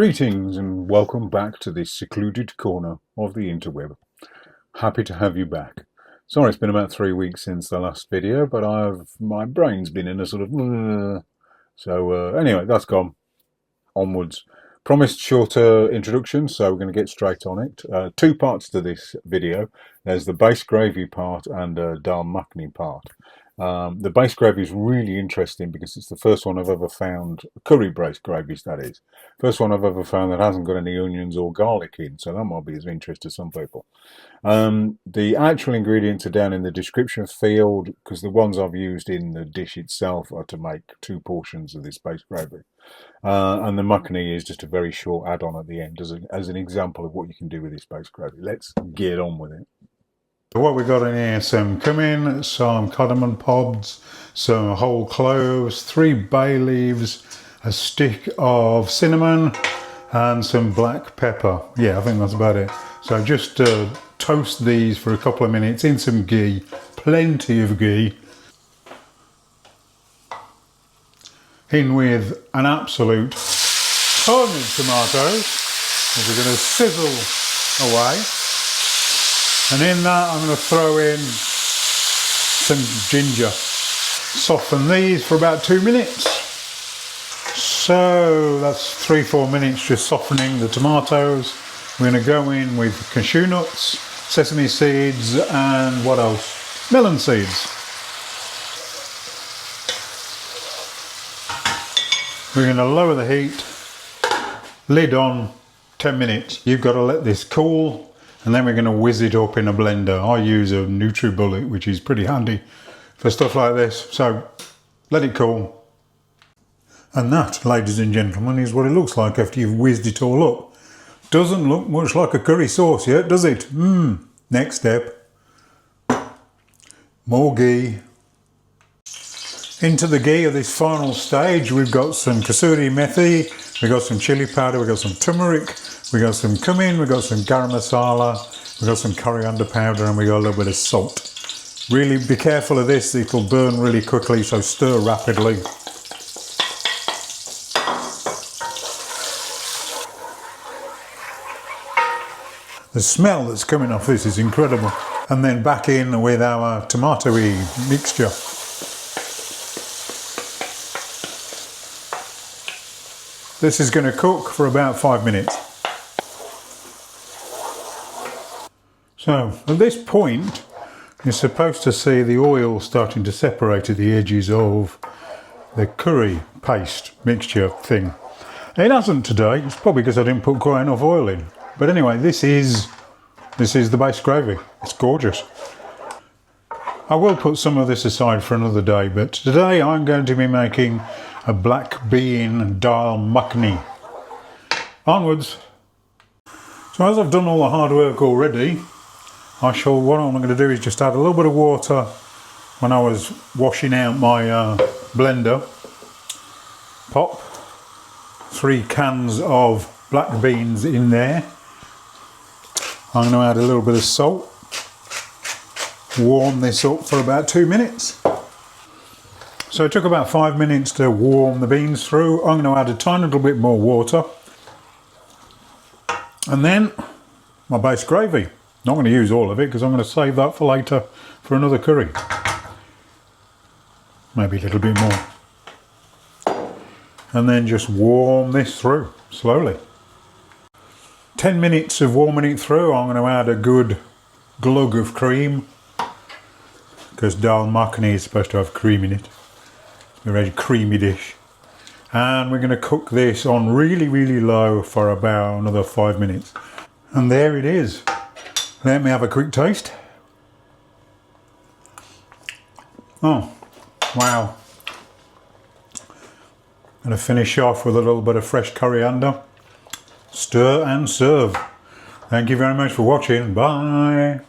Greetings and welcome back to this secluded corner of the interweb. Happy to have you back. Sorry it's been about 3 weeks since the last video, but my brain's been in a sort of anyway, that's gone. Onwards. Promised shorter introduction, so we're going to get straight on it. Two parts to this video. There's the base gravy part and dal makhani part. The base gravy is really interesting because it's the first one I've ever found, curry-based gravies that is, first one I've ever found that hasn't got any onions or garlic in, so that might be of interest to some people. The actual ingredients are down in the description field because the ones I've used in the dish itself are to make 2 portions of this base gravy. And the makhani is just a very short add-on at the end as an example of what you can do with this base gravy. Let's get on with it. So what we got in here, some cumin, some cardamom pods, some whole cloves, 3 bay leaves, a stick of cinnamon and some black pepper. Yeah, I think that's about it. So just toast these for a couple of minutes in some ghee, plenty of ghee. In with an absolute ton of tomatoes, which are going to sizzle away. And in that I'm going to throw in some ginger. Soften these for about 2 minutes. So that's 3-4 minutes just softening the tomatoes. We're going to go in with cashew nuts, sesame seeds and what else? Melon seeds. We're going to lower the heat, lid on, 10 minutes. You've got to let this cool. And then we're going to whiz it up in a blender. I use a NutriBullet, which is pretty handy for stuff like this. So let it cool. And that, ladies and gentlemen, is what it looks like after you've whizzed it all up. Doesn't look much like a curry sauce yet, does it? Next step. More ghee. Into the ghee of this final stage, we've got some kasuri methi, we've got some chilli powder, we've got some turmeric, we've got some cumin, we've got some garam masala, we've got some coriander powder, and we've got a little bit of salt. Really be careful of this, it'll burn really quickly, so stir rapidly. The smell that's coming off this is incredible. And then back in with our tomatoey mixture. This is going to cook for about 5 minutes. So at this point, you're supposed to see the oil starting to separate at the edges of the curry paste mixture thing. It hasn't today, it's probably because I didn't put quite enough oil in. But anyway, this is the base gravy. It's gorgeous. I will put some of this aside for another day, but today I'm going to be making a black bean dal makhani. Onwards. So as I've done all the hard work already, what I'm going to do is just add a little bit of water when I was washing out my blender. Pop 3 cans of black beans in there. I'm going to add a little bit of salt. Warm this up for about 2 minutes. So it took about 5 minutes to warm the beans through. I'm going to add a tiny little bit more water. And then my base gravy. Not going to use all of it because I'm going to save that for later for another curry. Maybe a little bit more. And then just warm this through slowly. 10 minutes of warming it through. I'm going to add a good glug of cream because dal makhani is supposed to have cream in it. It's a very creamy dish. And we're going to cook this on really, really low for about another 5 minutes. And there it is. Let me have a quick taste. Oh, wow. Going to finish off with a little bit of fresh coriander. Stir and serve. Thank you very much for watching. Bye.